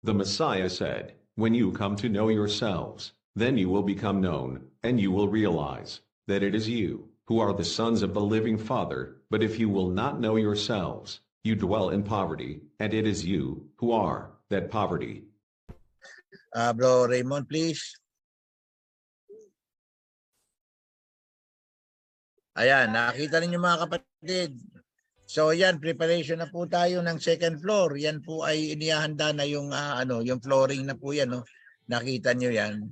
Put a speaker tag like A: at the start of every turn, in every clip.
A: The Messiah said, "When you come to know yourselves, then you will become known, and you will realize that it is you who are the sons of the living Father. But if you will not know yourselves, you dwell in poverty, and it is you who are that poverty."
B: Bro Raymond, please. Ayan, nakita ninyo mga kapatid. So yan, preparation na po tayo ng second floor. Yan po ay inihahanda na yung yung flooring na po yan, no. Nakita niyo yan.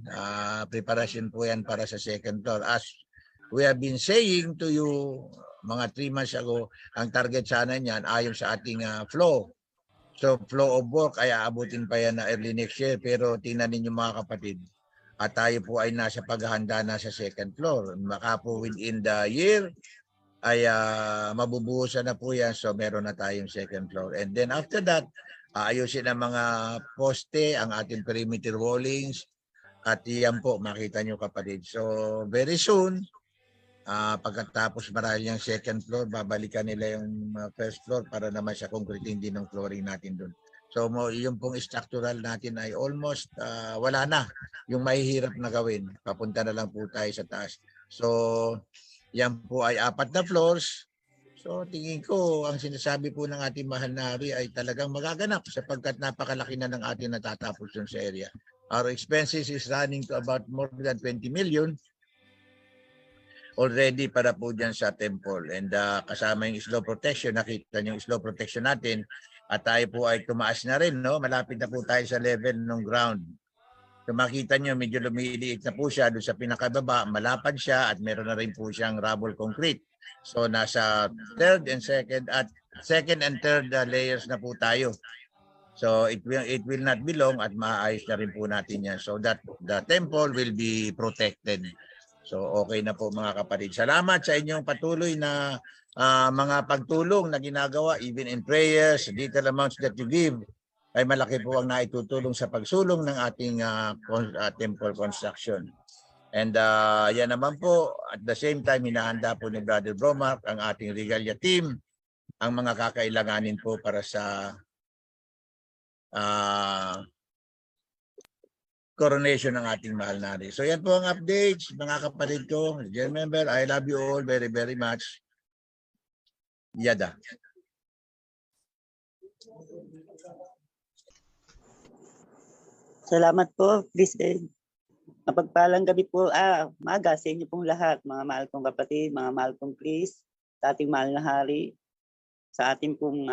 B: Preparation po yan para sa second floor. As we have been saying to you mga 3 months ago, ang target sana niyan ayon sa ating flow. So flow of work ay aabutin pa yan na early next year, pero tingnan ninyo mga kapatid. At tayo po ay nasa paghahanda na sa second floor. Maka po within the year ay mabubuhusan na po yan. So meron na tayong second floor. And then after that, ayusin ang mga poste, ang ating perimeter wallings. At yan po, makita nyo kapatid. So very soon, pagkatapos marahil yung second floor, babalikan nila yung first floor para naman sa concreting din ng flooring natin doon. So yung pong structural natin ay almost wala na. Yung mahihirap na gawin, papunta na lang po tayo sa taas. So yan po ay 4 na floors. So tingin ko ang sinasabi po ng ating mahal na hari ay talagang magaganap sapagkat napakalaki na ng ating natatapos dun sa area. Our expenses is running to about more than 20 million already para po dyan sa temple. And kasama yung slow protection, nakita yung slow protection natin. At tayo po ay tumaas na rin, no? Malapit na po tayo sa level ng ground. So makita nyo, medyo lumiliit na po siya doon sa pinakababa, malapad siya at meron na rin po siyang rubble concrete. So nasa second and third layers na po tayo. So it will not be long at maayos na rin po natin yan. So that the temple will be protected. So okay na po mga kapatid. Salamat sa inyong patuloy na mga pagtulong na ginagawa, even in prayers, little amounts that you give, ay malaki po ang naitutulong sa pagsulong ng ating temple construction. And yan naman po, at the same time, hinahanda po ni Brother Bromark ang ating regalia team, ang mga kakailanganin po para sa coronation ng ating mahal na hari. So yan po ang updates, mga kapatid ko. Dear member, I love you all very, very much. Yada.
C: Salamat po, President. Mapagpalang gabi po, maaga sa inyo pong lahat, mga mahal kong kapatid, mga mahal kong priest, sa ating mahal na hari, sa ating pong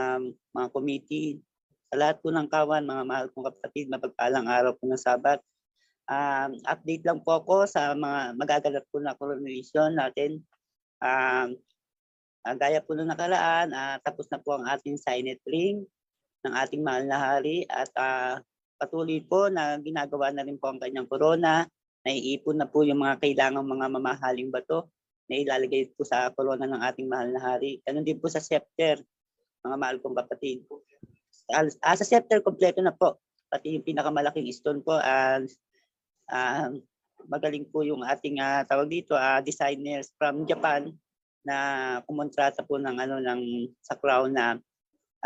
C: mga committee, sa lahat po ng kawan, mga mahal kong kapatid, mapagpalang araw po ng Sabat. Update lang po ako sa mga magaganap po na coronation natin. Gaya po nung nakaraan, tapos na po ang ating signet ring ng ating mahal na hari at patuloy po na ginagawa na rin po ang kanyang corona. Naiipon na po yung mga kailangang mga mamahaling bato na ilalagay po sa corona ng ating mahal na hari. Ganun din po sa scepter, mga mahal kong kapatid. Sa scepter, kompleto na po. Pati yung pinakamalaking stone po. Magaling po yung ating tawag dito, designers from Japan na kumontrata po ng sa crown na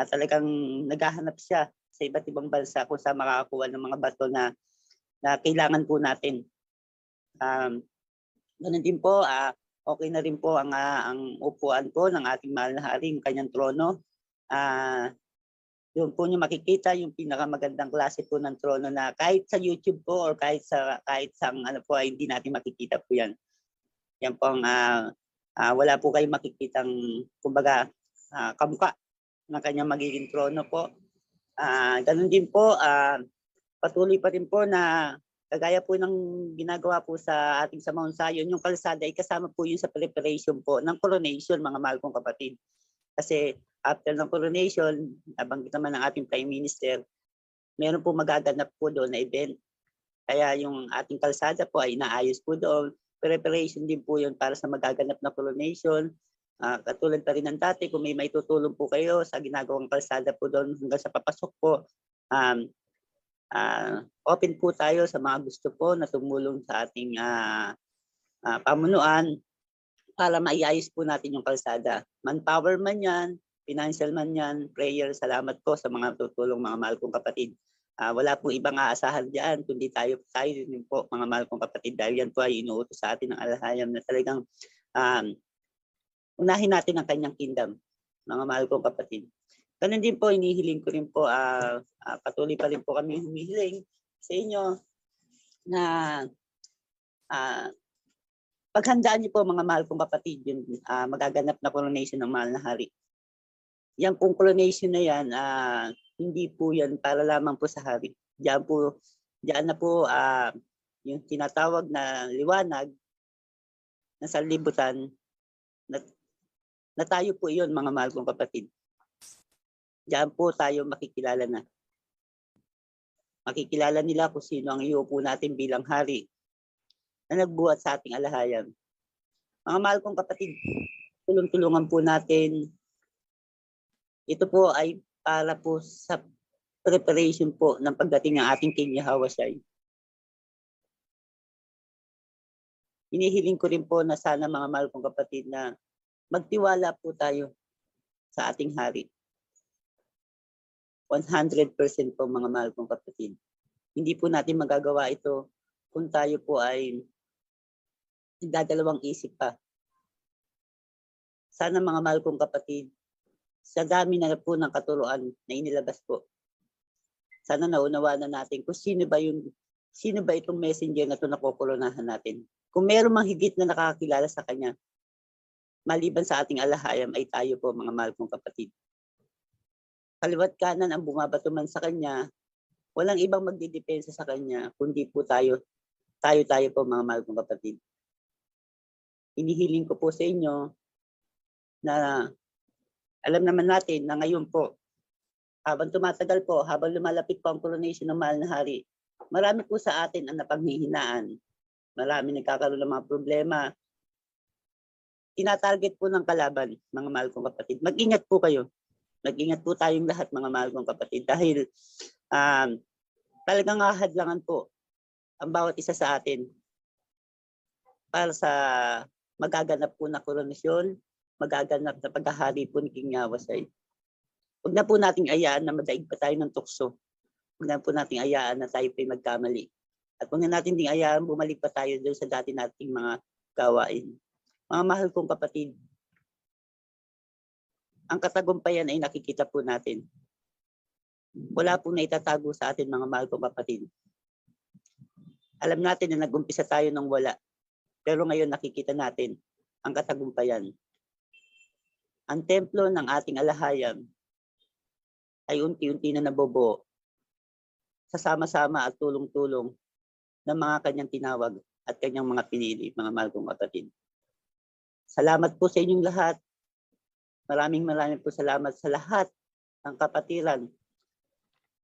C: talagang naghahanap siya sa iba't ibang bansa kung saan makakakuha ng mga bato na kailangan po natin. Ganun din po, okay na rin po ang upuan po ng ating mahal na hari, yung kanyang trono. Yun po nyo makikita yung pinakamagandang klase po ng trono na kahit sa YouTube po or kahit sa po ay hindi natin makikita po yan. Yan po ang wala po kayong makikitang kumbaga kamukha ng kanyang magiging trono po. Ganun din po, patuloy pa rin po na kagaya po ng ginagawa po sa ating sa Mount Zion, yung kalsada ay kasama po yun sa preparation po ng coronation, mga mahal kong kapatid. Kasi after ng coronation, nabanggit naman ng ating Prime Minister, meron po magaganap po doon na event. Kaya yung ating kalsada po ay inaayos po doon. Preparation din po yun para sa magaganap na coronation. Katulad pa rin ng dati, kung may maitutulong po kayo sa ginagawang kalsada po doon hanggang sa papasok po, open po tayo sa mga gusto po na tumulong sa ating pamunuan para maiayos po natin yung kalsada. Manpower man yan, financial man yan, prayer, salamat po sa mga tutulong mga mahal kong kapatid. Wala pong ibang aasahan diyan kundi tayo din po, mga mahal kong kapatid, dahil yan po ay inuutos sa atin ng alahayam na talagang unahin natin ang kanyang kingdom, mga mahal kong kapatid. Ganun din po, inihiling ko rin po, patuloy pa rin po kami humihiling sa inyo na paghandaan niyo po, mga mahal kong kapatid, yung magaganap na coronation ng mahal na hari. Yang pong coronation na yan, hindi po yan para lamang po sa hari. Diyan na po yung tinatawag na liwanag na sanlibutan, na tayo po iyon, mga mahal kong kapatid. Diyan po tayo makikilala na. Makikilala nila kung sino ang iuupo natin bilang hari na nagbuhat sa ating alahayam. Mga mahal kong kapatid, tulong-tulungan po natin. Ito po ay para po sa preparation po ng pagdating ng ating King Yahweh. Inihiling ko rin po na sana, mga mahal kong kapatid, na magtiwala po tayo sa ating hari. 100% po, mga mahal kong kapatid. Hindi po natin magagawa ito kung tayo po ay nagdadalawang isip pa. Sana, mga mahal kong kapatid, sa dami na po ng katuruan na inilabas po, sana naunawaan na natin kung sino ba itong messenger na ito na kokolonahan natin. Kung meron mang higit na nakakakilala sa kanya, maliban sa ating alahayam, ay tayo po, mga mahal kong kapatid. Kaliwat kanan ang bumabato man sa kanya, walang ibang magdidepensa sa kanya, kundi po tayo po, mga mahal kong kapatid. Inihiling ko po sa inyo na alam naman natin na ngayon po, habang tumatagal po, habang lumalapit po ang coronation ng mahal na hari, marami po sa atin ang napanghihinaan. Marami nagkakaroon ng mga problema. Tinatarget po ng kalaban, mga mahal kong kapatid. Mag-ingat po kayo. Mag-ingat po tayong lahat, mga mahal kong kapatid, dahil talagang ahadlangan po ang bawat isa sa atin para sa magaganap po na koronasyon, magaganap na paghahari po ni King Yahweh. Huwag na po nating ayaan na madaig pa tayo ng tukso. Huwag na po nating ayaan na tayo pa'y magkamali. At huwag na natin ding ayaan bumalik pa tayo doon sa dati nating mga gawain. Mga mahal kong kapatid, ang katagumpayan ay nakikita po natin. Wala pong naitatago sa atin, mga mahal kong kapatid. Alam natin na nag-umpisa tayo ng wala. Pero ngayon nakikita natin ang katagumpayan. Ang templo ng ating alahayam ay unti-unti na nabubuo sa sama-sama at tulong-tulong ng mga kanyang tinawag at kanyang mga pinili, mga mahal kong kapatid. Salamat po sa inyong lahat. Maraming po salamat sa lahat ng kapatiran,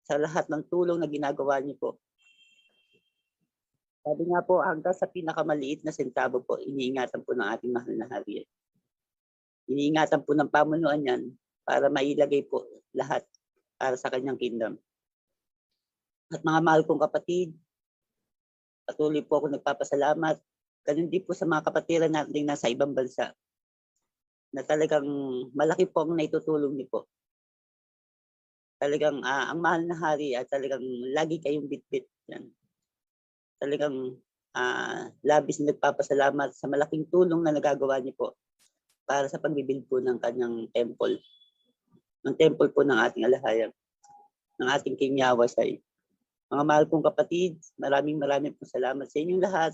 C: sa lahat ng tulong na ginagawa niyo po. Sabi nga po, hanggang sa pinakamaliit na sentabo po, iniingatan po ng ating mahal na hari. Iniingatan po ng pamunuan yan para mailagay po lahat para sa kanyang kingdom. At mga mahal kong kapatid, patuloy po ako nagpapasalamat. Ganun din po sa mga kapatiran natin nasa ibang bansa na talagang malaki po ang naitutulong niyo po. Talagang ang mahal na hari at talagang lagi kayong bitbit yan. Talagang labis na nagpapasalamat sa malaking tulong na nagagawa niyo po para sa pagbibuild po ng kanyang temple. Ng temple po ng ating alahayam, ng ating King Yahweh. Mga mahal kong kapatid, maraming po salamat sa inyong lahat.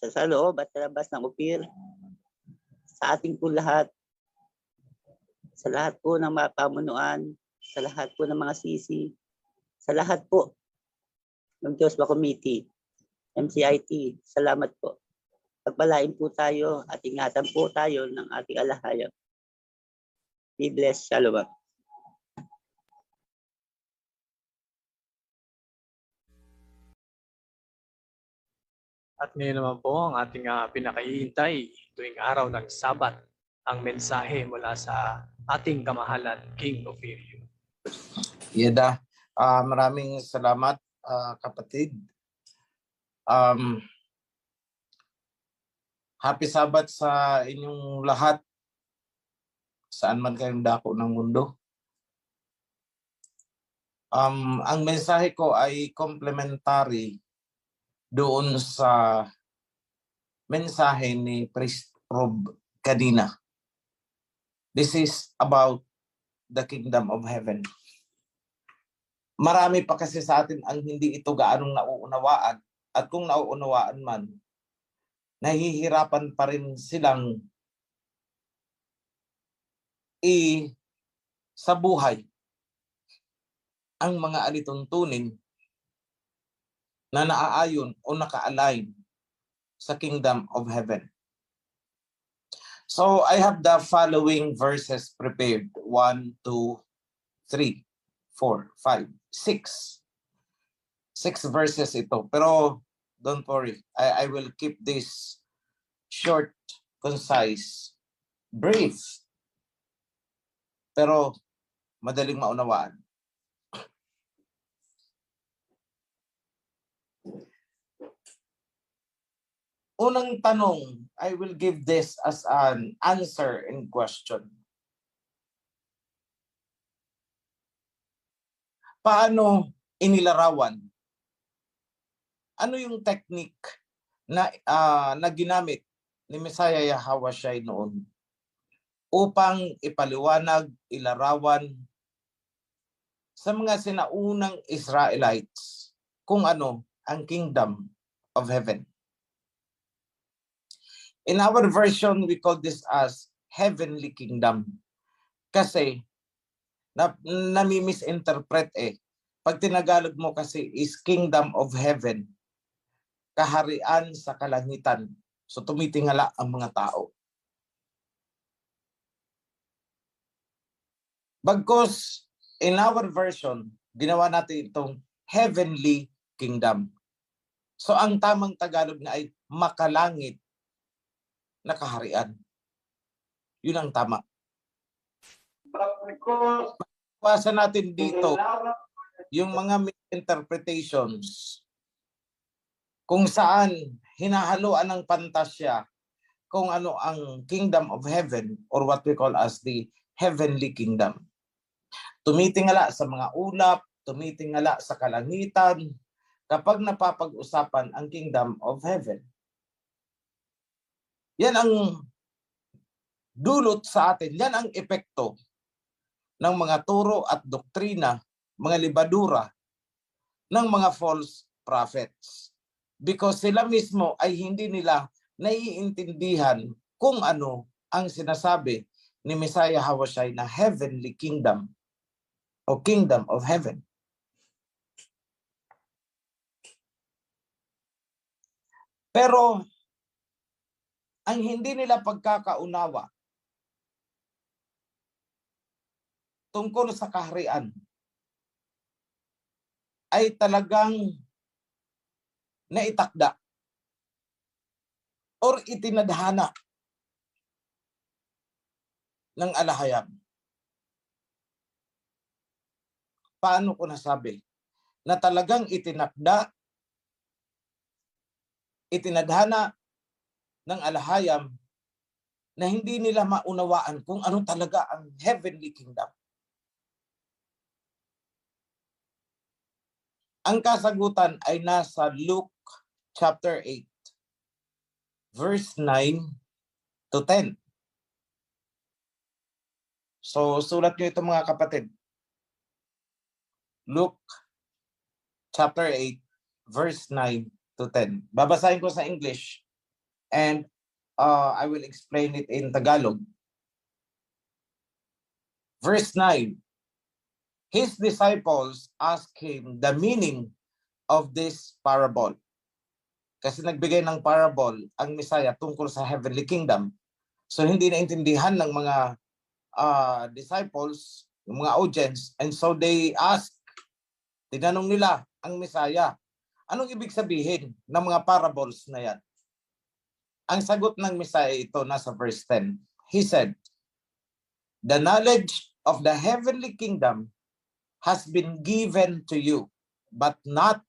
C: Sa loob at sa labas ng Upir, sa ating po lahat, sa lahat po ng mga pamunuan, sa lahat po ng mga sisi, sa lahat po ng Diyoswa Committee, MCIT, salamat po. Pagpalain po tayo at ingatan po tayo ng ating alahayam. Be blessed. Shalom.
D: At ngayon naman po ang ating pinakahihintay tuwing araw ng Sabat, ang mensahe mula sa ating kamahalan, King Ofirio.
E: Yeda, maraming salamat kapatid. Happy Sabat sa inyong lahat, saan man kayong dako ng mundo. Ang mensahe ko ay complementary doon sa mensahe ni Priest Rob kanina. This is about the kingdom of heaven. Marami pa kasi sa atin ang hindi ito gaanong nauunawaan, at kung nauunawaan man, nahihirapan pa rin silang sa buhay ang mga alituntunin na naaayon o naka-align sa kingdom of heaven. So I have the following verses prepared. 1, 2, 3, 4, 5, 6. 6 verses ito. Pero don't worry, I will keep this short, concise, brief. Pero madaling maunawaan. Unang tanong, I will give this as an answer in question. Paano inilarawan? Ano yung technique na ginamit ni Messiah Yahawashi noon upang ipaliwanag, ilarawan sa mga sinaunang Israelites kung ano ang kingdom of heaven? In our version, we call this as heavenly kingdom. Kasi, nami-misinterpret eh. Pag tinagalog mo kasi is kingdom of heaven, kaharian sa kalangitan. So, tumitingala ang mga tao. Bagkus, in our version, ginawa natin itong heavenly kingdom. So, ang tamang Tagalog na ay makalangit na kaharian. Yun ang tama. Iwasan natin dito yung mga misinterpretations kung saan hinahaluan ng pantasya kung ano ang kingdom of heaven or what we call as the heavenly kingdom. Tumitingala sa mga ulap, tumitingala sa kalangitan kapag napapag-usapan ang kingdom of heaven. Yan ang dulot sa atin. Yan ang epekto ng mga turo at doktrina, mga libadura ng mga false prophets. Because sila mismo ay hindi nila naiintindihan kung ano ang sinasabi ni Messiah Yahawashi na heavenly kingdom o kingdom of heaven. Pero ang hindi nila pagkakaunawa tungkol sa kaharian ay talagang naitakda or itinadhana ng alahayam. Paano ko nasabi? Na talagang itinadhana ng alahayam na hindi nila maunawaan kung ano talaga ang heavenly kingdom. Ang kasagutan ay nasa Luke chapter 8, verse 9 to 10. So, sulat nyo ito mga kapatid. Luke chapter 8, verse 9 to 10. Babasahin ko sa English and I will explain it in Tagalog. Verse 9. His disciples asked him the meaning of this parable. Kasi nagbigay ng parable ang Messiah tungkol sa heavenly kingdom. So hindi naintindihan ng mga disciples, yung mga audience, and so they asked, tinanong nila ang Messiah, anong ibig sabihin ng mga parables na yan? Ang sagot ng Messiah ito nasa verse 10. He said, the knowledge of the heavenly kingdom has been given to you, but not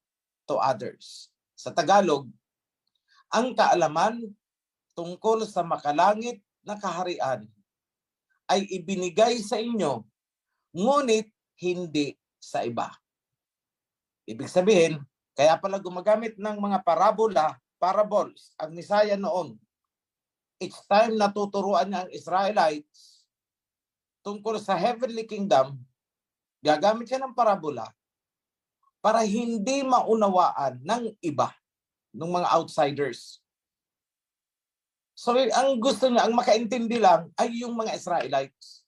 E: to others. Sa Tagalog, ang kaalaman tungkol sa makalangit na kaharian ay ibinigay sa inyo, ngunit hindi sa iba. Ibig sabihin, kaya pala gumagamit ng mga parables, ang Misaya noon. Each time natuturuan niya ang Israelites tungkol sa heavenly kingdom, gagamit siya ng parabola para hindi maunawaan ng iba, ng mga outsiders. So, ang gusto niya, ang makaintindi lang ay yung mga Israelites.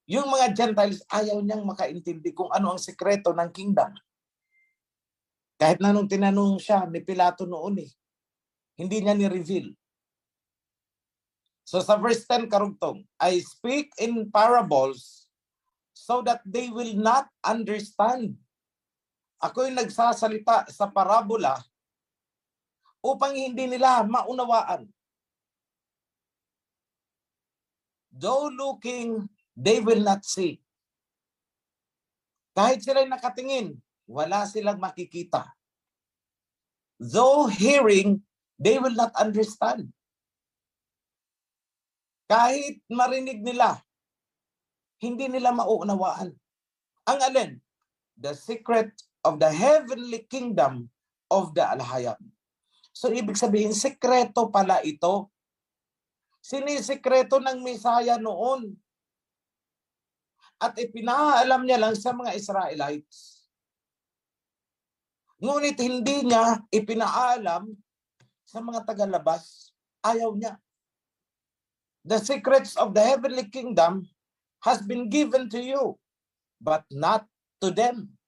E: Yung mga Gentiles, ayaw niyang makaintindi kung ano ang sekreto ng kingdom. Kahit na nung tinanong siya ni Pilato noon hindi niya ni-reveal. So sa verse 10 karugtong, I speak in parables so that they will not understand. Ako'y nagsasalita sa parabola upang hindi nila maunawaan. Though looking, they will not see. Kahit sila'y nakatingin, wala silang makikita. Though hearing, they will not understand. Kahit marinig nila, hindi nila mauunawaan. Ang alin? The secret of the heavenly kingdom of the Alhayam. So ibig sabihin, sekreto pala ito. Sinisikreto ng Misaya noon. At ipinaalam niya lang sa mga Israelites. Ngunit hindi niya ipinaalam sa mga tagalabas. Ayaw niya. The secrets of the heavenly kingdom has been given to you, but not to them.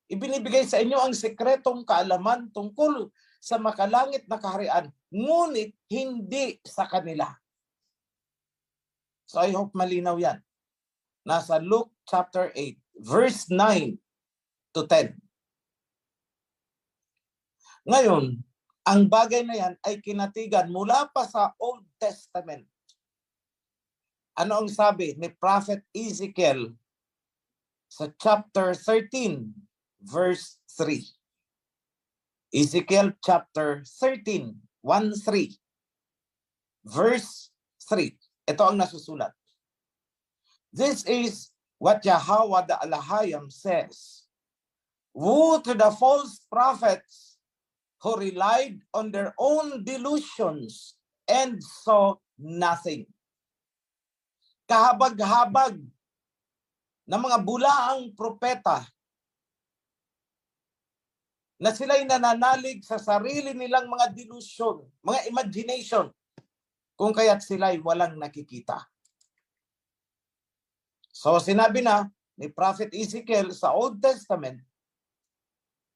E: Ibinibigay sa inyo ang sekretong kaalaman tungkol sa makalangit na kaharian, ngunit hindi sa kanila. So I hope malinaw yan. Nasa Luke chapter 8, verse 9 to 10. Ngayon, ang bagay na yan ay kinatigan mula pa sa Old Testament. Ano ang sabi ni Prophet Ezekiel sa chapter 13, verse 3? Ezekiel chapter 13, 1-3. Verse 3. Ito ang nasusulat. This is what Yahweh the Alhayam says. Woe to the false prophets who relied on their own delusions and saw nothing. Kahabag-habag na mga bulaang propeta na sila'y nananalig sa sarili nilang mga delusion, mga imagination, kung kaya't sila'y walang nakikita. So sinabi na ni Prophet Ezekiel sa Old Testament,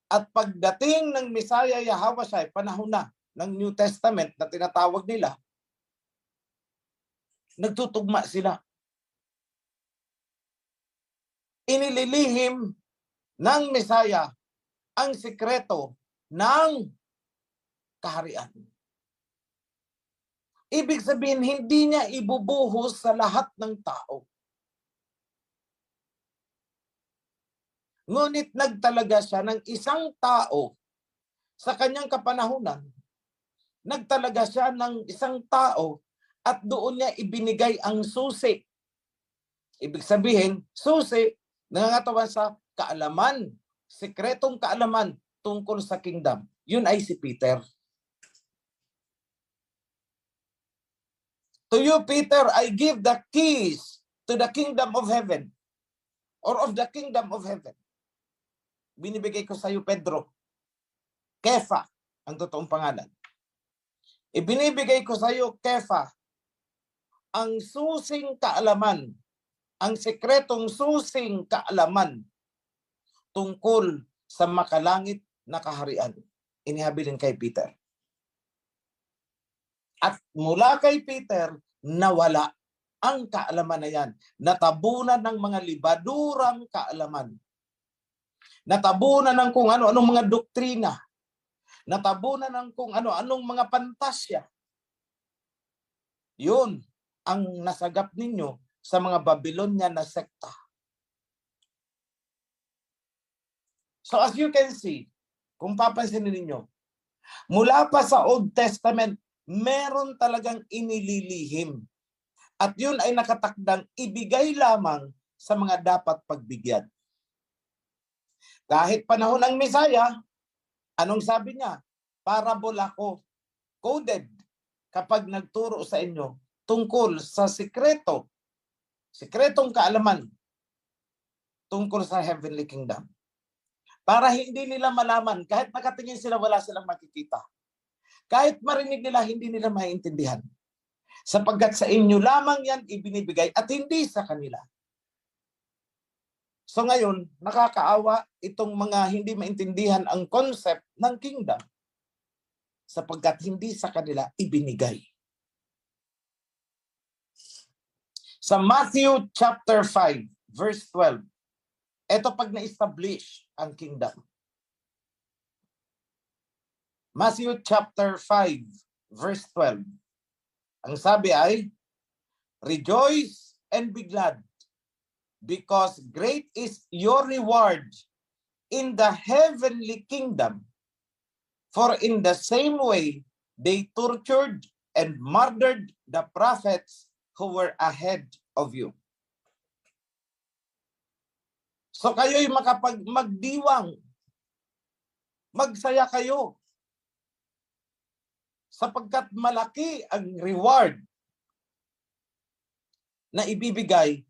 E: at pagdating ng Misaya Yahawashai, panahon na ng New Testament na tinatawag nila, nagtutugma sila. Inililihim ng Misaya ang sikreto ng kaharian. Ibig sabihin, hindi niya ibubuhos sa lahat ng tao. Ngunit nagtalaga siya ng isang tao sa kanyang kapanahunan. Nagtalaga siya ng isang tao at doon niya ibinigay ang susi. Ibig sabihin, susi nangangatawan sa kaalaman, sikretong kaalaman tungkol sa kingdom. Yun ay si Peter. To you, Peter, I give the keys to the kingdom of heaven or of the kingdom of heaven. Binibigay ko sa iyo, Pedro. Kefa, ang totoong pangalan. Ibinibigay ko sa iyo, Kefa, ang susing kaalaman, ang sekretong susing kaalaman tungkol sa makalangit na kaharian. Inihabilin kay Peter. At mula kay Peter, nawala ang kaalaman na yan. Natabunan ng mga libadurang kaalaman. Natabunan ng kung ano-anong mga doktrina. Natabunan ng kung ano-anong mga pantasya. Yun ang nasagap ninyo sa mga Babylonian na sekta. So as you can see, kung papansinin ninyo, mula pa sa Old Testament, meron talagang inililihim. At yun ay nakatakdang ibigay lamang sa mga dapat pagbigyan. Kahit panahon ng Misaya, anong sabi niya? Parable ako, coded, kapag nagturo sa inyo tungkol sa sikretong kaalaman tungkol sa heavenly kingdom. Para hindi nila malaman, kahit nakatingin sila, wala silang makikita. Kahit marinig nila, hindi nila maintindihan. Sapagkat sa inyo lamang yan ibinibigay at hindi sa kanila. So ngayon, nakakaawa itong mga hindi maintindihan ang concept ng kingdom sapagkat hindi sa kanila ibinigay. Sa Matthew chapter 5, verse 12, ito pag na-establish ang kingdom. Matthew chapter 5, verse 12. Ang sabi ay, rejoice and be glad, because great is your reward in the heavenly kingdom. For in the same way, they tortured and murdered the prophets who were ahead of you. So kayo'y magdiwang, magsaya kayo, sapagkat malaki ang reward na ibibigay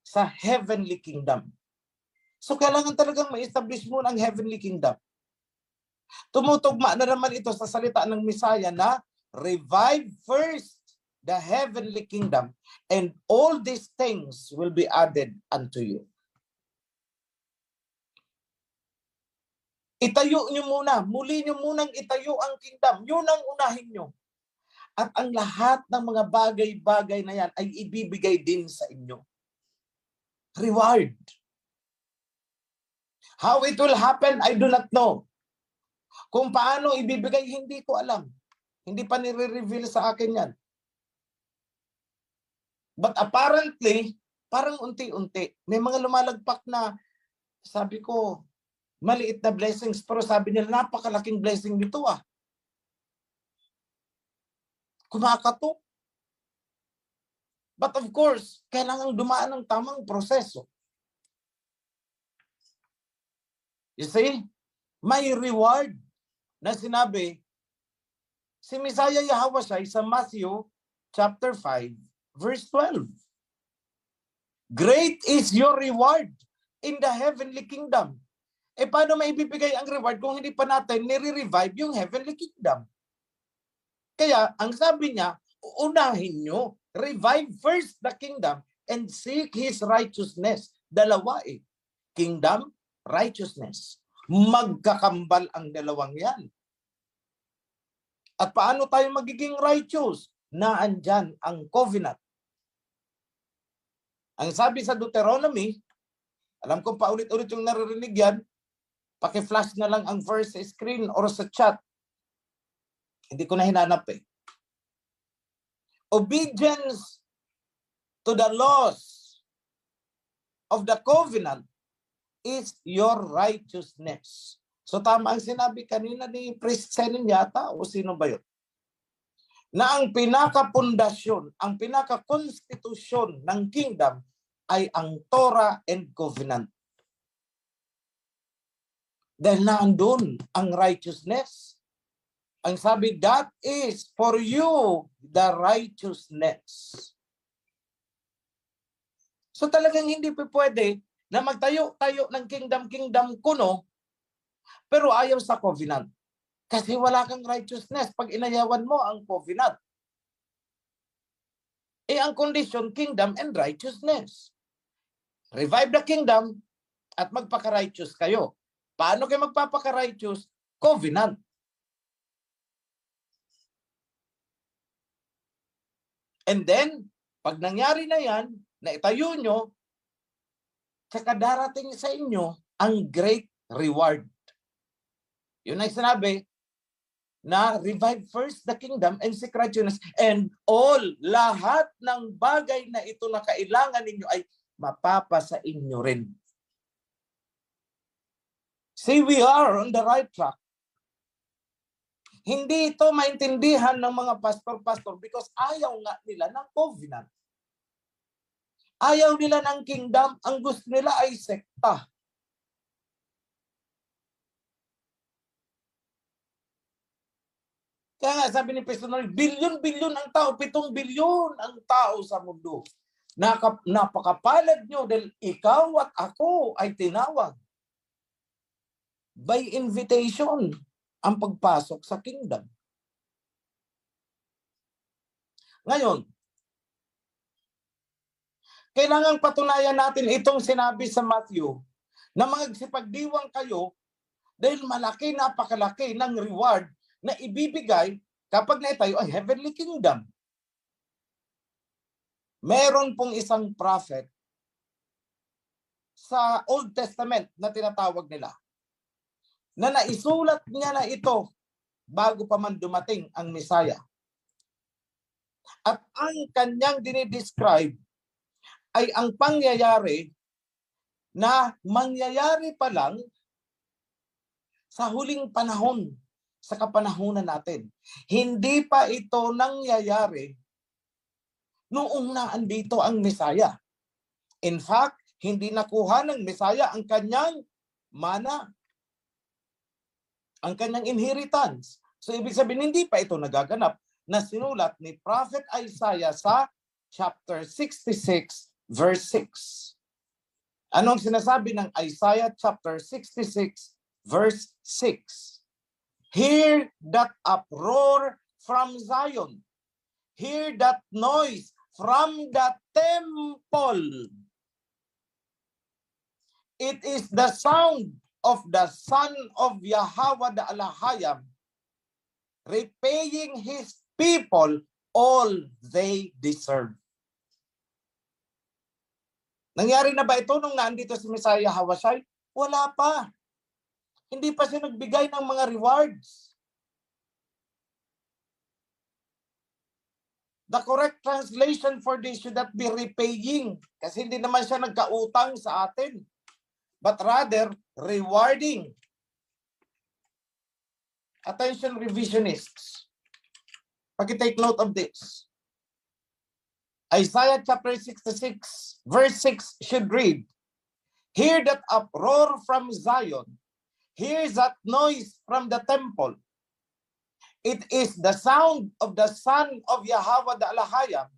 E: sa heavenly kingdom. So kailangan talagang ma-establish mo ang heavenly kingdom. Tumutugma na naman ito sa salita ng Misaya na revive first the heavenly kingdom and all these things will be added unto you. Itayo nyo muna, muli nyo munang itayo ang kingdom. Yun ang unahin nyo. At ang lahat ng mga bagay-bagay na yan ay ibibigay din sa inyo. Reward. How it will happen, I do not know. Kung paano ibibigay, hindi ko alam. Hindi pa nire-reveal sa akin yan. But apparently, parang unti-unti. May mga lumalagpak na, sabi ko, maliit na blessings, pero sabi nila, napakalaking blessing dito ah. Kumakatok. But of course, kailangan dumaan ng tamang proseso. You see, may reward na sinabi si Messiah Yahawashi sa Matthew chapter 5, verse 12. Great is your reward in the heavenly kingdom. Eh, paano maibibigay ang reward kung hindi pa natin nire-revive yung heavenly kingdom? Kaya, ang sabi niya, unahin nyo, revive first the kingdom and seek His righteousness. Dalawa eh. Kingdom, righteousness. Magkakambal ang dalawang yan. At paano tayo magiging righteous? Naandyan ang covenant. Ang sabi sa Deuteronomy, alam ko paulit-ulit yung naririnig yan, paki-flash na lang ang verse sa screen or sa chat. Hindi ko na hinanap eh. Obedience to the laws of the covenant is your righteousness. So tama ang sinabi kanina ni Priest Senin yata o sino ba yun? Na ang pinaka-pundasyon, ang pinaka-konstitusyon ng kingdom ay ang Torah and covenant. Dahil naandun ang righteousness. Ang sabi, that is for you the righteousness. So talagang hindi pwede na magtayo-tayo ng kingdom kuno, pero ayaw sa covenant. Kasi wala kang righteousness pag inayawan mo ang covenant. Eh ang condition, kingdom and righteousness. Revive the kingdom at magpaka-righteous kayo. Paano kayo magpapaka-righteous? Covenant. And then, pag nangyari na yan, na itayo nyo, saka darating sa inyo ang great reward. Yun ay sinabi na revive first the kingdom and seek righteousness, and all, lahat ng bagay na ito na kailangan ninyo ay mapapasa inyo rin. See, we are on the right track. Hindi ito maintindihan ng mga pastor-pastor because ayaw nga nila ng covenant. Ayaw nila ng kingdom, ang gusto nila ay sekta. Kaya nga sabi ni Pastor Noel, bilyon-bilyon ang tao, 7 bilyon ang tao sa mundo. Napakapalad nyo dahil ikaw at ako ay tinawag. By invitation ang pagpasok sa kingdom. Ngayon, kailangang patunayan natin itong sinabi sa Matthew na magsipagdiwang kayo dahil malaki, napakalaki ng reward na ibibigay kapag naitayo ang heavenly kingdom. Meron pong isang prophet sa Old Testament na tinatawag nila na naisulat niya na ito bago pa man dumating ang Messiah. At ang kanyang dinidescribe ay ang pangyayari na mangyayari pa lang sa huling panahon, sa kapanahunan natin. Hindi pa ito nangyayari noong naandito ang Messiah. In fact, hindi nakuha ng Messiah ang kanyang mana, ang kanyang inheritance. So ibig sabihin, hindi pa ito nagaganap na sinulat ni Prophet Isaiah sa chapter 66, verse 6. Anong sinasabi ng Isaiah chapter 66, verse 6? Hear that uproar from Zion. Hear that noise from the temple. It is the sound of the Son of Yahweh the Alahayam, repaying his people all they deserve. Nangyari na ba ito nung naandito si Messiah Hawashai? Wala pa. Hindi pa siya nagbigay ng mga rewards. The correct translation for this should not be repaying, kasi hindi naman siya nagkautang sa atin, but rather rewarding. Attention revisionists. Pag-take note of this. Isaiah chapter 66, verse 6 should read, hear that uproar from Zion. Hear that noise from the temple. It is the sound of the Son of Yahweh the Alahayam,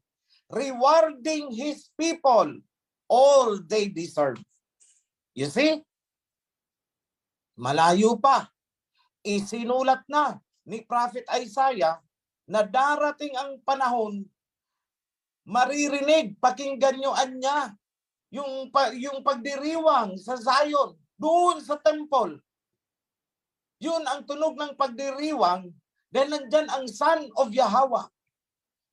E: rewarding his people all they deserve. You see? Malayo pa. Isinulat na ni Prophet Isaiah na darating ang panahon, maririnig, pakinggan nyo anya, yung pagdiriwang sa Zion, doon sa temple. Yun ang tunog ng pagdiriwang dahil nandyan ang Son of Yahweh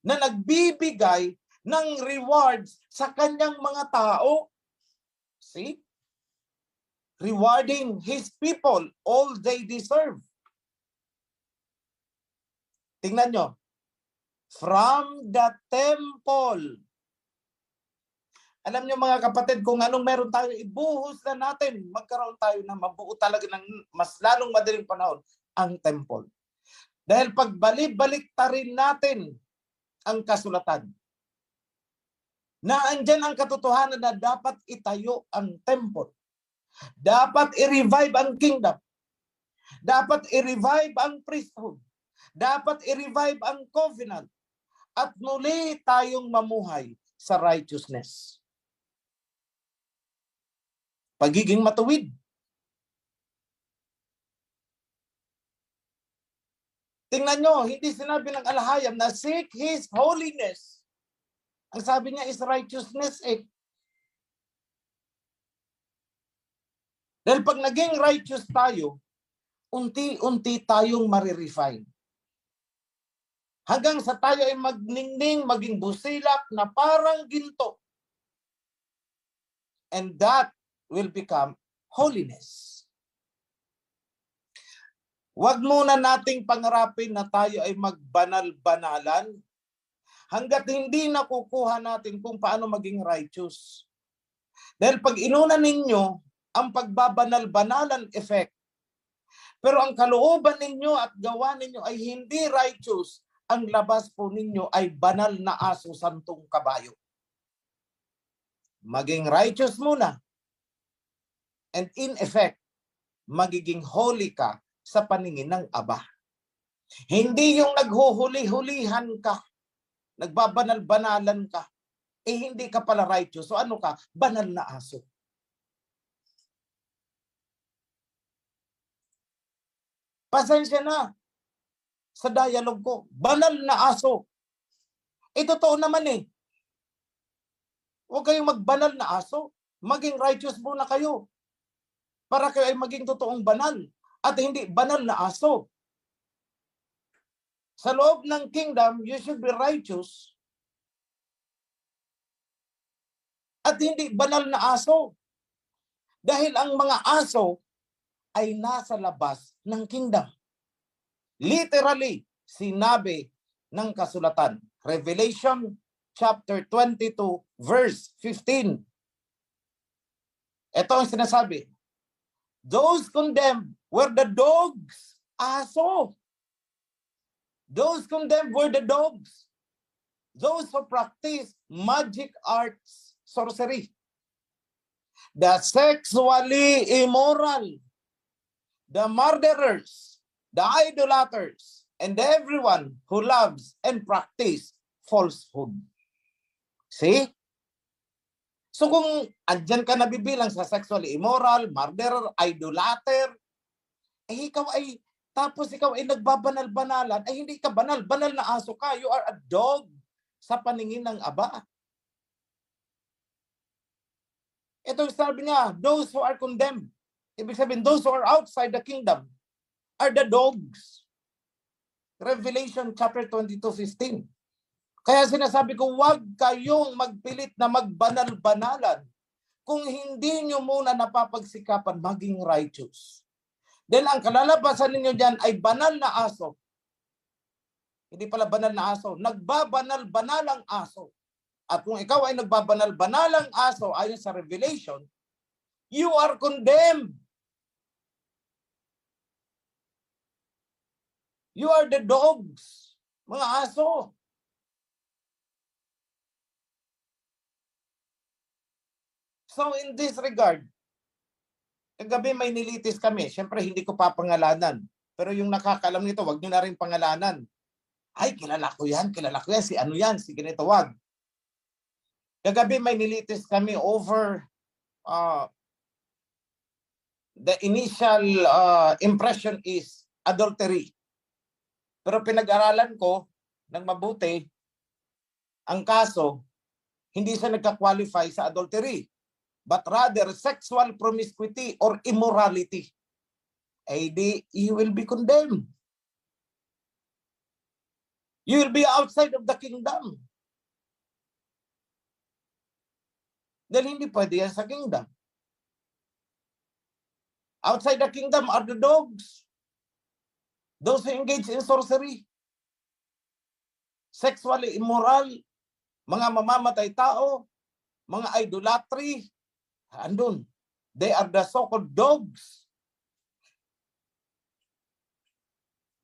E: na nagbibigay ng rewards sa kanyang mga tao. See? Rewarding his people all they deserve. Tingnan nyo. From the temple. Alam nyo mga kapatid, kung anong meron tayo, ibuhos na natin. Magkaroon tayo na mabuo talaga ng mas lalong madaling panahon, ang temple. Dahil pagbalik-balik rin natin ang kasulatan. Na andyan ang katotohanan na dapat itayo ang temple. Dapat i-revive ang kingdom. Dapat i-revive ang priesthood. Dapat i-revive ang covenant. At muli tayong mamuhay sa righteousness. Pagiging matuwid. Tingnan nyo, hindi sinabi ng Alahayam na seek His holiness. Ang sabi niya is righteousness eh. Dahil pag naging righteous tayo, unti-unti tayong marirefine. Hanggang sa tayo ay magningning, maging busilak na parang ginto. And that will become holiness. Huwag muna nating pangarapin na tayo ay magbanal-banalan hanggat hindi nakukuha natin kung paano maging righteous. Dahil pag inuna ninyo ang pagbabanal-banalan effect, pero ang kalooban ninyo at gawa ninyo ay hindi righteous, ang labas po ninyo ay banal na aso, santong kabayo. Maging righteous muna. And in effect, magiging holy ka sa paningin ng Aba. Hindi yung naghuhuli-hulihan ka, nagbabanal-banalan ka, hindi ka pala righteous. So ano ka? Banal na aso. Pasensya na sa dialogue ko. Banal na aso. Totoo naman eh. Huwag kayong magbanal na aso. Maging righteous muna kayo. Para kayo ay maging totoong banal. At hindi banal na aso. Sa loob ng kingdom, you should be righteous. At hindi banal na aso. Dahil ang mga aso ay nasa labas ng kingdom. Literally, sinabi ng kasulatan. Revelation chapter 22, verse 15. Ito ang sinasabi. Those condemned were the dogs. Aso. Those condemned were the dogs. Those who practice magic arts, sorcery. The sexually immoral. The murderers. The idolaters. And everyone who loves and practice falsehood. See? So kung andyan ka nabibilang sa sexually immoral, murderer, idolater, ikaw ay, tapos ikaw ay nagbabanal-banalan, ay hindi ka banal. Banal na aso ka. You are a dog sa paningin ng Aba. Ito sabi niya, those who are condemned. Ibig sabihin, those who are outside the kingdom are the dogs. Revelation chapter 22:15. Kaya sinasabi ko, huwag kayong magpilit na magbanal-banalan kung hindi nyo muna napapagsikapan maging righteous. Dahil ang kalalabasan ninyo dyan ay banal na aso. Hindi pala banal na aso, nagbabanal-banalang aso. At kung ikaw ay nagbabanal-banalang aso ayon sa Revelation, you are condemned. You are the dogs, mga aso. So in this regard, kagabi may nilitis kami. Siyempre, hindi ko papangalanan. Pero yung nakakalam nito, wag nyo na rin pangalanan. Ay, kilala ko yan, si ano yan, si ganito, wag. Kagabi may nilitis kami over the initial impression is adultery. Pero pinag-aralan ko ng mabuti, ang kaso, hindi siya nagka-qualify sa adultery, but rather sexual promiscuity or immorality. You will be condemned. You will be outside of the kingdom. Dahil hindi pwede yan sa kingdom. Outside the kingdom are the dogs. Those who engage in sorcery. Sexually immoral. Mga mamamatay tao. Mga idolatry. Andun. They are the so-called dogs.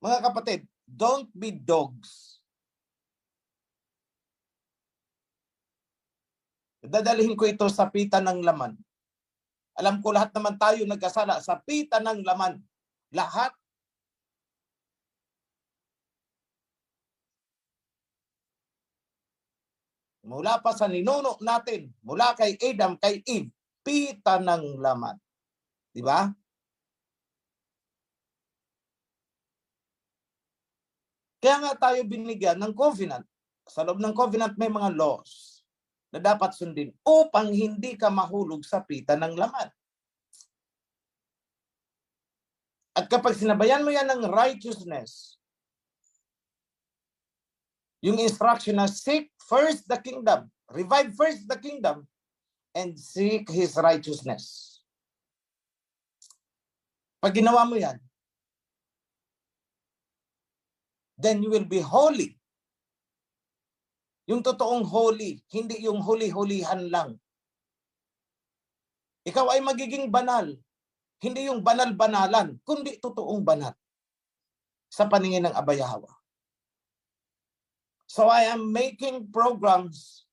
E: Mga kapatid, don't be dogs. Dadalhin ko ito sa pita ng laman. Alam ko lahat naman tayo nagkasala sa pita ng laman. Lahat. Mula pa sa ninuno natin, mula kay Adam, kay Eve, pita ng laman. Di ba? Kaya nga tayo binigyan ng covenant. Sa loob ng covenant may mga laws na dapat sundin upang hindi ka mahulog sa pita ng laman. At kapag sinabayan mo yan ng righteousness, yung instruction na seek first the kingdom, revive first the kingdom, and seek His righteousness. Pag ginawa mo yan, then you will be holy. Yung totoong holy, hindi yung huli-hulihan lang. Ikaw ay magiging banal. Hindi yung banal-banalan, kundi totoong banal sa paningin ng Aba Yahweh. So I am making programs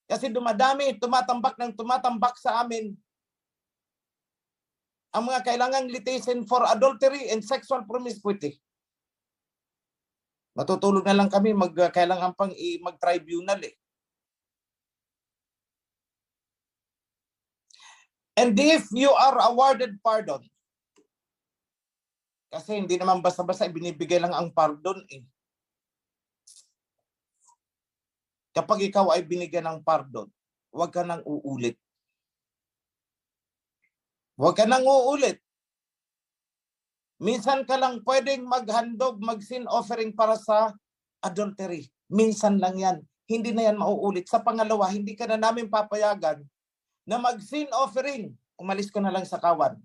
E: kasi tumatambak sa amin ang mga kailangang litisin for adultery and sexual promiscuity. Matutulog na lang kami, kailangan pang mag-tribunal eh. And if you are awarded pardon, kasi hindi naman basta-basta ibinibigay lang ang pardon eh. Kapag ikaw ay binigyan ng pardon, huwag ka nang uulit. Huwag ka nang uulit. Minsan ka lang pwedeng maghandog, mag-sin offering para sa adultery. Minsan lang yan. Hindi na yan mauulit. Sa pangalawa, hindi ka na namin papayagan na mag-sin offering. Umalis ko na lang sa kawan.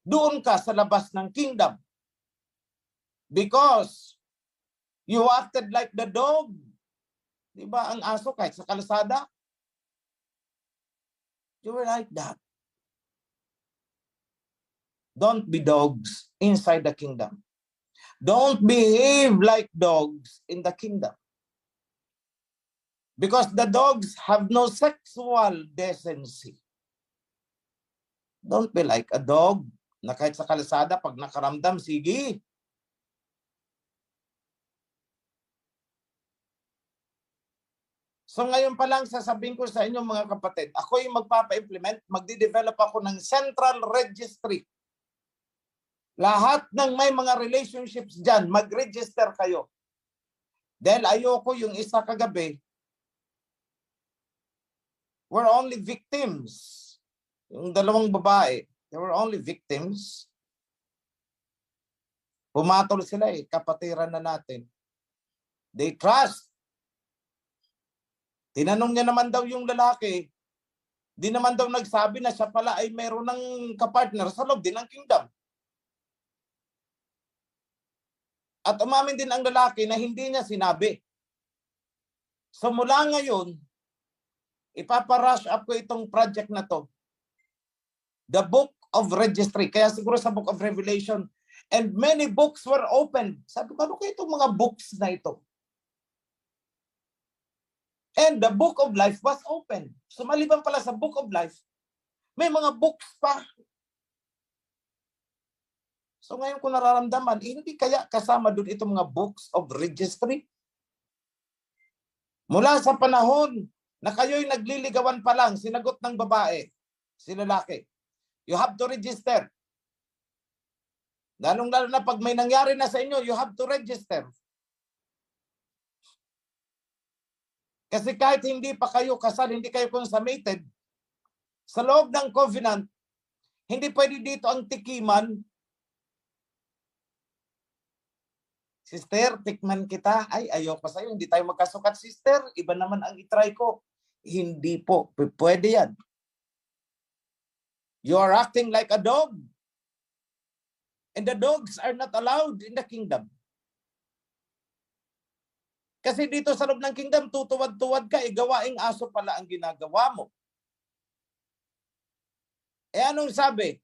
E: Doon ka sa labas ng kingdom. Because you acted like the dog. Diba ang aso kahit sa kalsada? You were like that. Don't be dogs inside the kingdom. Don't behave like dogs in the kingdom. Because the dogs have no sexual decency. Don't be like a dog na kahit sa kalsada pag nakaramdam, sige. So ngayon pa lang sasabihin ko sa inyo mga kapatid, ako yung magpapa-implement, magde-develop ako ng central registry. Lahat ng may mga relationships dyan, mag-register kayo. Dahil ayoko yung isa kagabi, we're only victims. Yung dalawang babae, they were only victims. Pumatol sila eh, kapatiran na natin. They trust. Tinanong niya naman daw yung lalaki, di naman daw nagsabi na siya pala ay mayroon ng kapartner sa loob din ng kingdom. At umamin din ang lalaki na hindi niya sinabi. So mula ngayon, ipaparush up ko itong project na to. The Book of Registry. Kaya siguro sa Book of Revelation. And many books were opened. Sabi ko, ano kayo itong mga books na ito? And the Book of Life was open. So maliban pala sa Book of Life, may mga books pa. So ngayon ko nararamdaman, hindi kaya kasama doon itong mga books of registry? Mula sa panahon na kayo'y nagliligawan pa lang, sinagot ng babae, si lalaki, you have to register. Lalong-lalo na pag may nangyari na sa inyo, you have to register. Kasi kahit hindi pa kayo kasal, hindi kayo consummated, sa loob ng covenant, hindi pwede dito ang tikiman. Sister, tikman kita. Ay, ayoko sa'yo. Hindi tayo magkasukat, sister. Iba naman ang itry ko. Hindi po. Pwede yan. You are acting like a dog. And the dogs are not allowed in the kingdom. Kasi dito sa loob ng kingdom, tutuwad-tuwad ka, gawaing aso pala ang ginagawa mo. Eh anong sabi?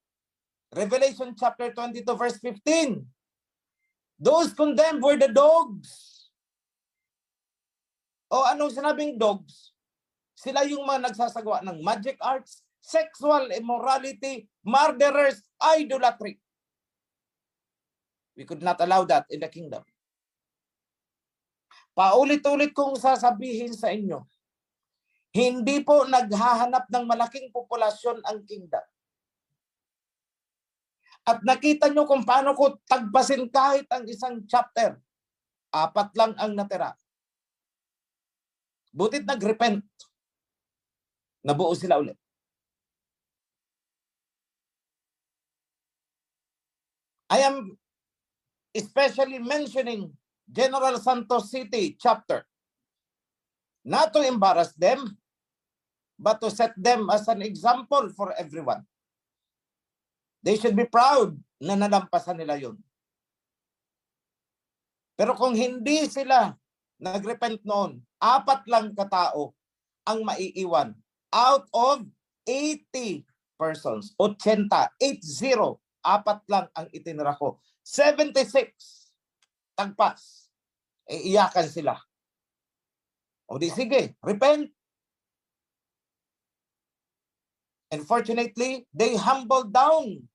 E: Revelation chapter 22 verse 15. Those condemned were the dogs. O anong sinabing dogs? Sila yung mga nagsasagawa ng magic arts, sexual immorality, murderers, idolatry. We could not allow that in the kingdom. Paulit-ulit kong sasabihin sa inyo, hindi po naghahanap ng malaking populasyon ang kingdom. At nakita nyo kung paano ko tagpasin kahit ang isang chapter. 4 lang ang natira. Butit nag-repent. Nabuo sila ulit. I am especially mentioning General Santos City chapter. Not to embarrass them, but to set them as an example for everyone. They should be proud na nalampasan nila yun. Pero kung hindi sila nag-repent noon, 4 lang katao ang maiiwan out of 80 persons. 80, 80, 4 lang ang itinira ko. 76, tagpas. Iiyakan sila. O di sige, repent. Unfortunately, they humbled down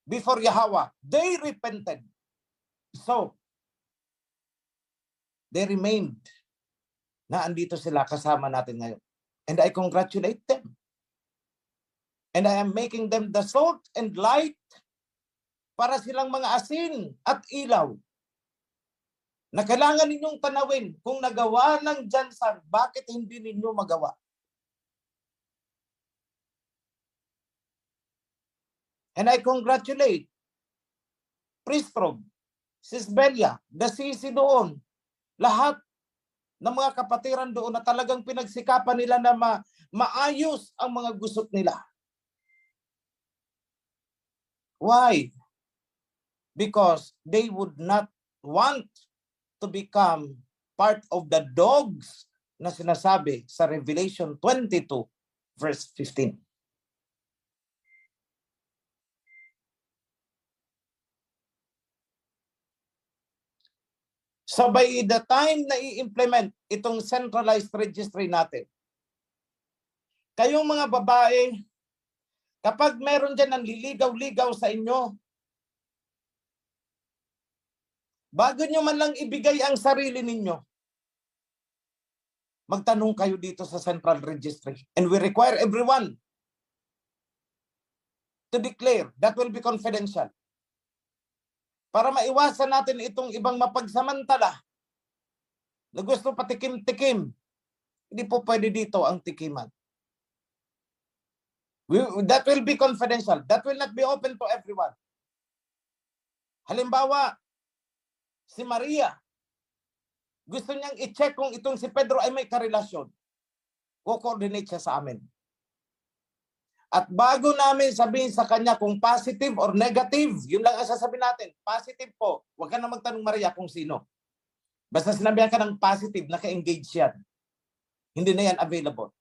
E: before Yahweh. They repented. So, they remained na andito sila kasama natin ngayon. And I congratulate them. And I am making them the salt and light para silang mga asin at ilaw na kailangan ninyong tanawin kung nagawa ng Jansan, bakit hindi ninyo magawa? And I congratulate Priest Rob, Sis Belia, the Sisi doon, lahat ng mga kapatiran doon na talagang pinagsikapan nila na maayos ang mga gusot nila. Why? Because they would not want to become part of the dogs na sinasabi sa Revelation 22 verse 15. So by the time na i-implement itong centralized registry natin, kayong mga babae, kapag meron dyan ng liligaw-ligaw sa inyo, bago nyo man lang ibigay ang sarili ninyo, magtanong kayo dito sa central registry. And we require everyone to declare that will be confidential. Para maiwasan natin itong ibang mapagsamantala na gusto patikim-tikim. Hindi po pwede dito ang tikiman. That will be confidential. That will not be open to everyone. Halimbawa, si Maria, gusto niyang i-check kung itong si Pedro ay may karelasyon. Ko-coordinate siya sa amin. At bago namin sabihin sa kanya kung positive or negative, yun lang ang sasabihin natin. Positive po. Huwag ka na magtanong Maria kung sino. Basta sinabihan ka ng positive, naka-engage yan. Hindi na yan available.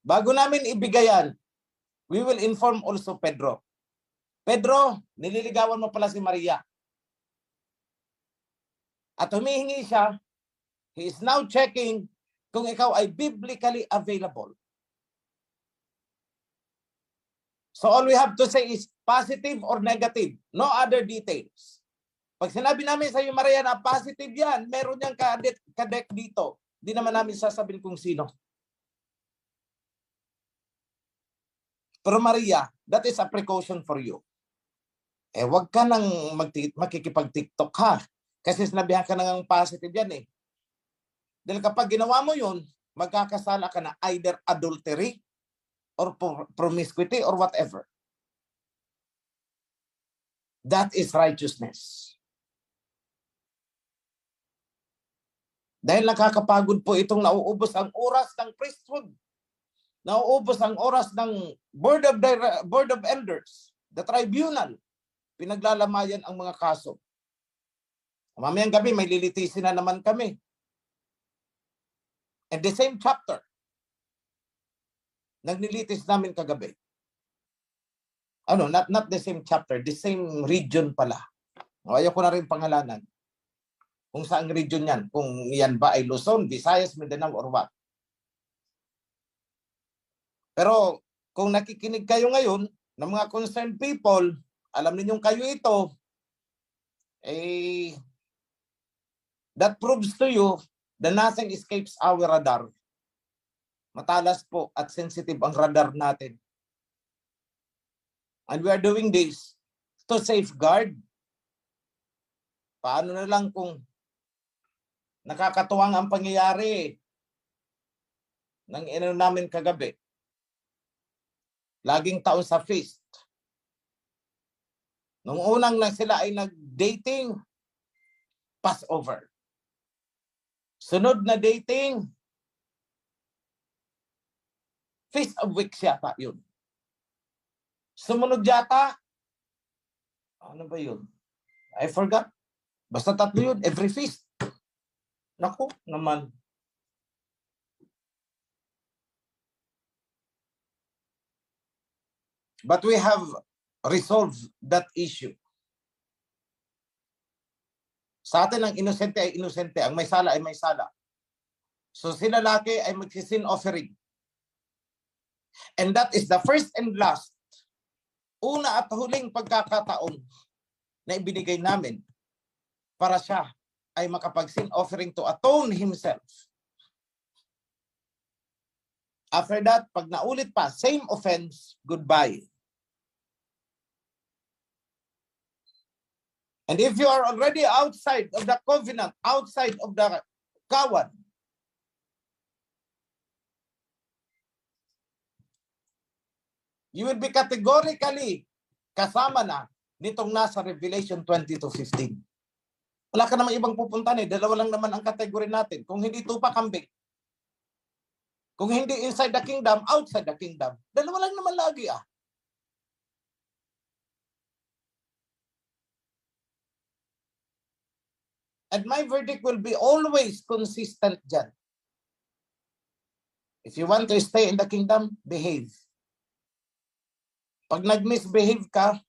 E: Bago namin ibigayan, we will inform also Pedro. Pedro, nililigawan mo pala si Maria. At humihingi siya, he is now checking kung ikaw ay biblically available. So all we have to say is positive or negative. No other details. Pag sinabi namin sa iyo, Maria, na positive yan, meron niyang kadek dito. Di naman namin sasabihin kung sino. Pero Maria, that is a precaution for you. Wag ka nang makikipag-TikTok ha. Kasi sinabihan ka nang positive yan eh. Dahil kapag ginawa mo yun, magkakasala ka na either adultery, or promiscuity or whatever. That is righteousness. Dahil nakakapagod po itong nauubos ang oras ng priesthood. Nauubos ang oras ng board of elders, the tribunal. Pinaglalamayan ang mga kaso. Mamayang gabi may lilitisin na naman kami. And the same chapter. Nagnilitis namin kagabi. Not the same chapter, the same region pala. Ayaw ko na rin pangalanan. Kung saang region yan. Kung yan ba ay Luzon, Visayas, Mindanao, or what. Pero kung nakikinig kayo ngayon ng mga concerned people, alam ninyong kayo ito, that proves to you that nothing escapes our radar. Matalas po at sensitive ang radar natin. And we are doing this to safeguard. Paano na lang kung nakakatuwang ang pangyayari ng namin kagabi. Laging taon sa feast. Nung unang lang sila ay nag-dating, Passover. Sunod na dating, Feast of Weeks yata yun. Sumunod yata, ano ba yun? I forgot. Basta tatlo yun, every feast. Naku, naman. But we have resolved that issue. Sa atin, ang inosente ay inosente. Ang may sala ay may sala. So sila lalaki ay magsisin offering. And that is the first and last, una at huling pagkakataon na ibinigay namin para siya ay makapag-sin offering to atone himself. After that, pag naulit pa, same offense, goodbye. And if you are already outside of the covenant, outside of the kawan, you will be categorically kasama na nitong nasa Revelation 20-15. Wala ka naman ibang pupuntahan eh. Dalawa lang naman ang kategory natin. Kung hindi tupa, kambing. Kung hindi inside the kingdom, outside the kingdom. Dalawa lang naman lagi ah. And my verdict will be always consistent dyan. If you want to stay in the kingdom, behave. Pag nag-misbehave ka,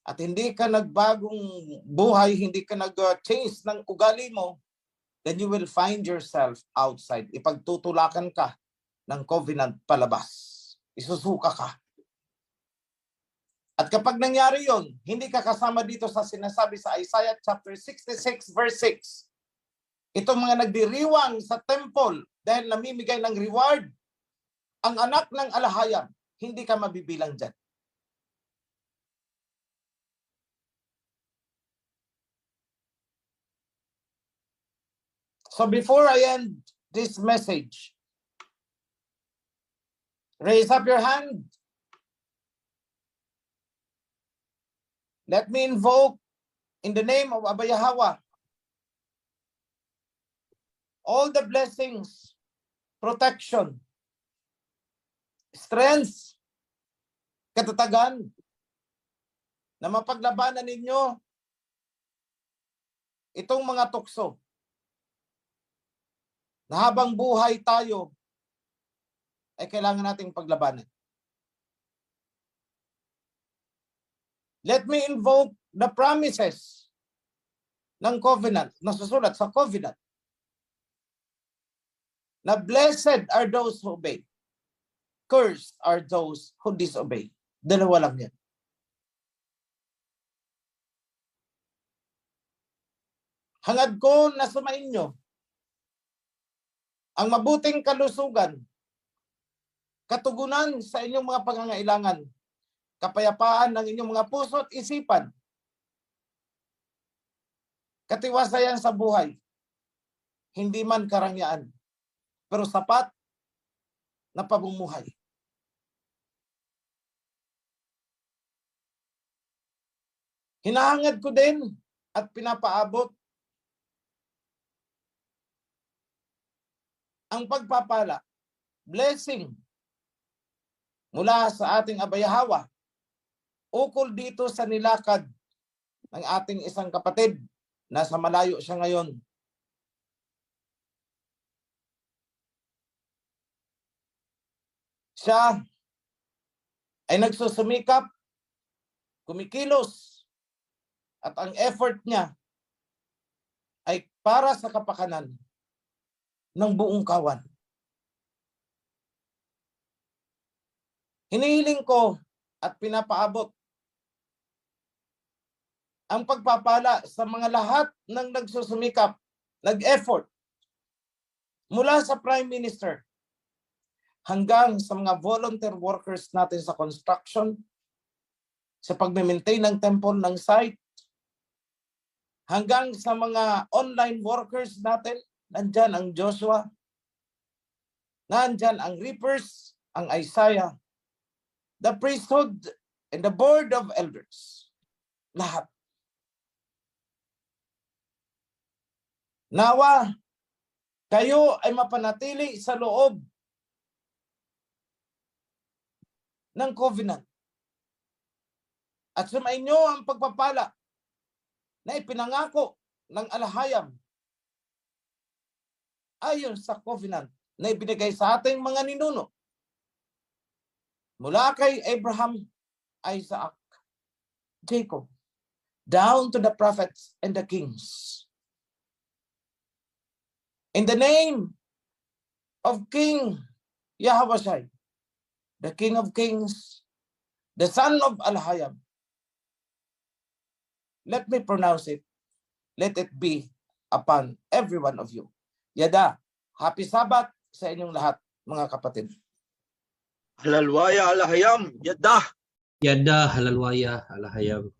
E: at hindi ka nagbagong buhay, hindi ka nag-change ng ugali mo, then you will find yourself outside. Ipagtutulakan ka ng covenant palabas. Isusuka ka. At kapag nangyari yon, hindi ka kasama dito sa sinasabi sa Isaiah chapter 66 verse 6. Itong mga nagdiriwang sa temple dahil namimigay ng reward, ang anak ng alahayam, hindi ka mabibilang dyan. So before I end this message, raise up your hand. Let me invoke in the name of Abba Yahweh all the blessings, protection, strength, katatagan na mapaglabanan ninyo itong mga tukso na habang buhay tayo ay kailangan nating paglabanan. Let me invoke the promises ng covenant, nasusulat sa covenant, na blessed are those who obey, cursed are those who disobey. Dalawa lang yan. Hangad ko na sumainyo ang mabuting kalusugan, katugunan sa inyong mga pangangailangan, kapayapaan ng inyong mga puso at isipan, katiwasayan sa buhay, hindi man karangyaan, pero sapat na pamumuhay. Hinahangad ko din at pinapaabot ang pagpapala, blessing mula sa ating Abba Yahweh ukol dito sa nilakad ng ating isang kapatid. Nasa malayo siya ngayon. Siya ay nagsusumikap, kumikilos, at ang effort niya ay para sa kapakanan ng buong kawan. Hinihiling ko at pinapaabot ang pagpapala sa mga lahat ng nagsusumikap, nag-effort, mula sa Prime Minister hanggang sa mga volunteer workers natin sa construction, sa pag-maintain ng temple ng site, hanggang sa mga online workers natin. Nandyan ang Joshua, nandyan ang Reapers, ang Isaiah, the priesthood, and the board of elders. Lahat. Nawa, kayo ay mapanatili sa loob ng covenant. At sumainyo ang pagpapala na ipinangako ng alahayam ayon sa covenant na ibinigay sa ating mga ninuno. Mula kay Abraham, Isaac, Jacob, down to the prophets and the kings. In the name of King Yahweh, the King of Kings, the Son of Alhayam, let me pronounce it. let it be upon every one of you. Yada, happy Sabbath sa inyong lahat, mga kapatid.
F: Halalwaya alahayam, yadda.
G: Yada halalwaya alahayam.